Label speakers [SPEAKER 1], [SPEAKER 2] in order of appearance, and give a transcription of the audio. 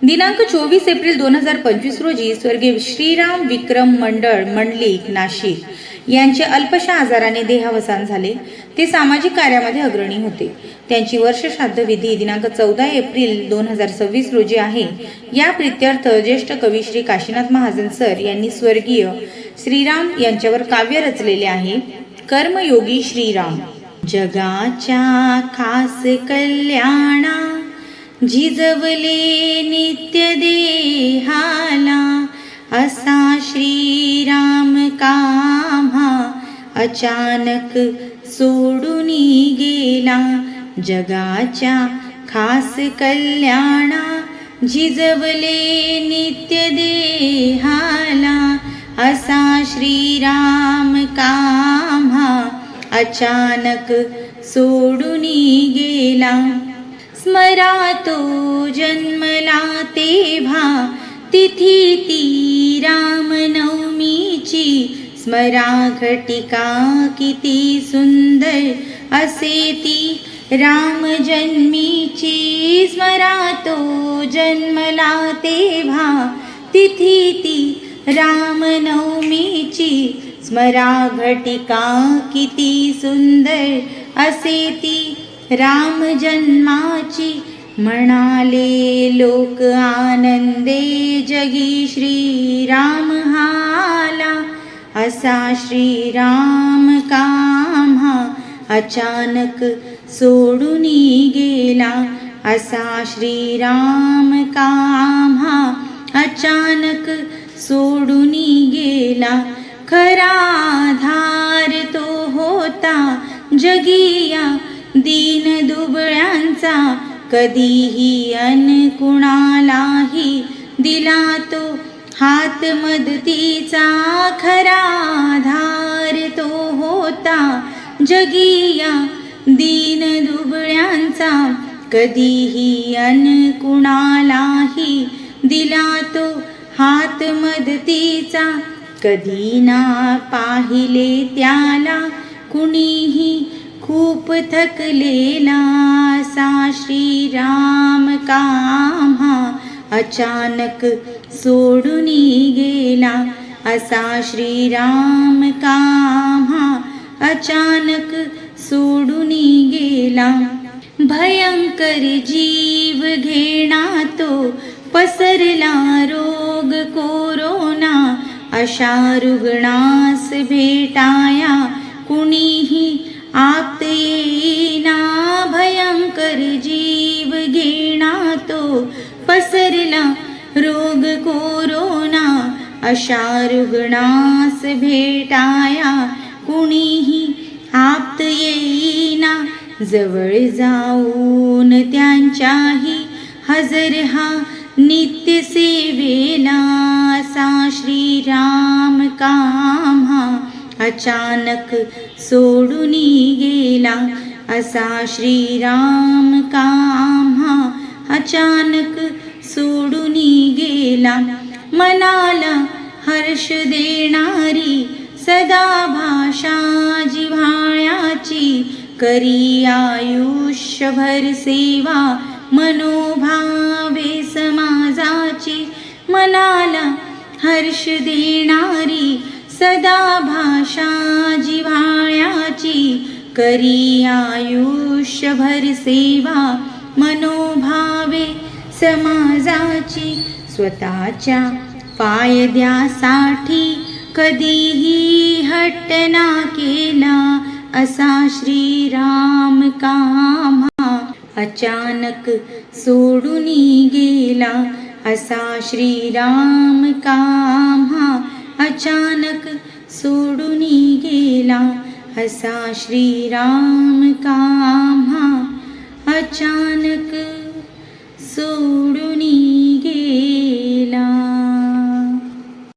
[SPEAKER 1] दिनांक 24 एप्रिल 2025 रोजी स्वर्गीय श्रीराम विक्रम मंडळ मंडलिक नाशिक यांचे अल्पशा आजाराने देहावसान झाले. ते सामाजिक कार्यामध्ये अग्रणी होते. त्यांची वर्षश्राद्ध विधी दिनांक 14 एप्रिल 2026 रोजी आहे. या प्रित्यर्थ ज्येष्ठ कवी श्री काशीनाथ महाजन सर यांनी स्वर्गीय श्रीराम यांच्यावर काव्य रचलेले आहे. कर्मयोगी श्रीराम. जगाच्या खास कल्याणा झिजवले नित्य देहाला, असा श्रीराम काम्हा अचानक सोडून गेला. जगाच्या खास कल्याणा झिजवले नित्य देहाला, असा श्रीराम काम्हा अचानक सोडून गेला. स्मरा तो जन्मला तेव्हा तिथी ती रामनवमीची, स्मरा घटिका किती सुंदर असे ती राम जन्मीची. स्मरा तो जन्मला तेव्हा तिथी ती रामनवमीची, स्मरा घटिका किती सुंदर असे ती राम जन्माची. म्हणाले लोक आनंदे जगी श्रीराम आला, असा श्रीराम काम्हा अचानक सोडून गेला. असा श्रीराम काम्हा अचानक सोडून गेला. खरा आधार तो होता जगिया दीन दुबळ्यांचा, कधीही अन कुणालाही दिला तो हात मदतीचा. खरा आधार तो होता जगिया दीन दुबळ्यांचा, कधीही अन कुणालाही दिला तो हात मदतीचा. कधी ना पाहिले त्याला कुणीही खूप थकलेला, असा श्रीराम काम्हा अचानक सोडून गेला. असा श्रीराम काम्हा अचानक सोडून गेला. भयंकर जीव घेणा तो पसरला रोग कोरोना, अशा रुग्णास भेटाया कुणीही आप्त येईना. भयंकर जीव घेणा तो पसरला रोग कोरोना, अशा रुग्णास भेटाया कुणीही आप्त येईना. जवळ जाऊन त्यांच्याही हजर हा नित्य सेवेला, असा श्रीराम काम्हा अचानक सोडून गेला. असा श्रीराम काम्हा अचानक सोडून गेला. मनाला हर्ष देणारी सदा भाषा जिव्हाळ्याची, करी आयुष्यभर सेवा मनोभावे समाजाची. मनाला हर्ष देणारी सदा भाषा जिव्हाळ्याची, करी आयुष्यभर सेवा मनोभावे समाजाची. स्वतःच्या फायद्यासाठी कधीही हट्ट ना केला, असा श्रीराम काम्हा अचानक सोडून गेला. असा श्रीराम काम्हा अचानक सोडून गेला. असा श्रीराम काम्हा अचानक सोडून